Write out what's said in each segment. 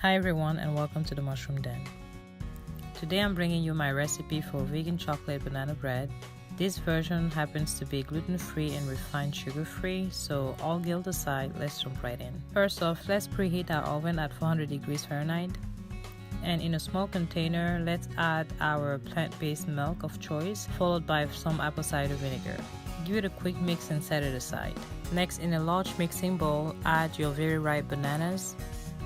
Hi everyone, and welcome to the Mushroom Den. Today I'm bringing you my recipe for vegan chocolate banana bread. This version happens to be gluten-free and refined sugar-free, so all guilt aside, let's jump right in. First off, let's preheat our oven at 400 degrees Fahrenheit. And in a small container, let's add our plant-based milk of choice, followed by some apple cider vinegar. Give it a quick mix and set it aside. Next, in a large mixing bowl, add your very ripe bananas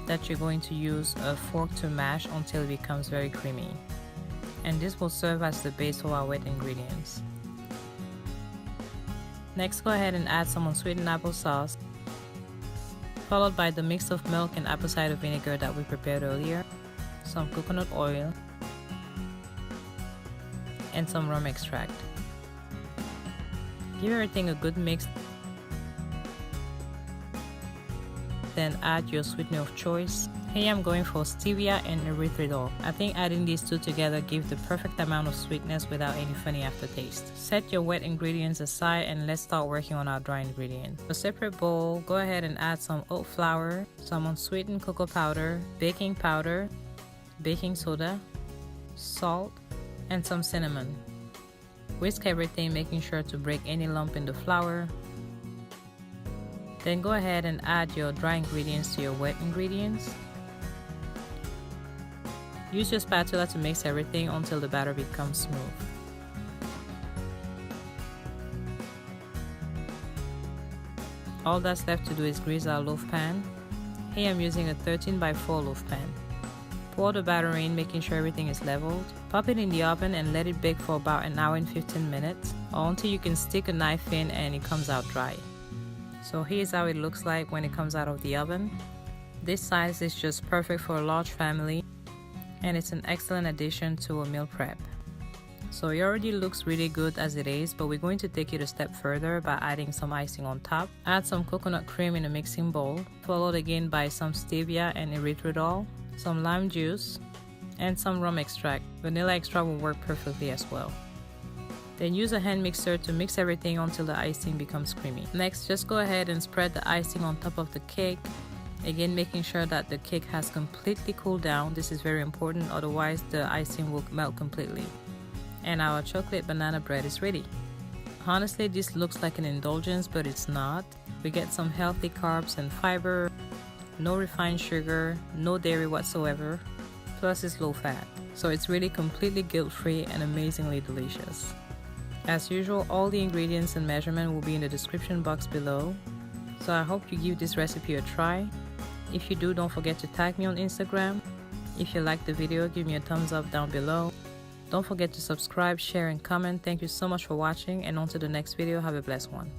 that you're going to use a fork to mash until it becomes very creamy. And this will serve as the base for our wet ingredients. Next, go ahead and add some unsweetened applesauce, followed by the mix of milk and apple cider vinegar that we prepared earlier, some coconut oil, and some rum extract. Give everything a good mix. Then add your sweetener of choice. Here I'm going for stevia and erythritol. I think adding these two together gives the perfect amount of sweetness without any funny aftertaste. Set your wet ingredients aside and let's start working on our dry ingredients. For a separate bowl, go ahead and add some oat flour, some unsweetened cocoa powder, baking soda, salt, and some cinnamon. Whisk everything, making sure to break any lump in the flour. Then go ahead and add your dry ingredients to your wet ingredients. Use your spatula to mix everything until the batter becomes smooth. All that's left to do is grease our loaf pan. Here I'm using a 13 by 4 loaf pan. Pour the batter in, making sure everything is leveled. Pop it in the oven and let it bake for about an hour and 15 minutes, or until you can stick a knife in and it comes out dry. So here's how it looks like when it comes out of the oven. This size is just perfect for a large family, and it's an excellent addition to a meal prep. So it already looks really good as it is, but we're going to take it a step further by adding some icing on top. Add some coconut cream in a mixing bowl, followed again by some stevia and erythritol, some lime juice, and some rum extract. Vanilla extract will work perfectly as well. Then use a hand mixer to mix everything until the icing becomes creamy. Next, just go ahead and spread the icing on top of the cake. Again, making sure that the cake has completely cooled down. This is very important, otherwise the icing will melt completely. And our chocolate banana bread is ready. Honestly, this looks like an indulgence, but it's not. We get some healthy carbs and fiber, no refined sugar, no dairy whatsoever, plus it's low fat. So it's really completely guilt-free and amazingly delicious. As usual, all the ingredients and measurement will be in the description box below. So I hope you give this recipe a try. If you do, don't forget to tag me on Instagram. If you liked the video, give me a thumbs up down below. Don't forget to subscribe, share, and comment. Thank you so much for watching, and on to the next video. Have a blessed one.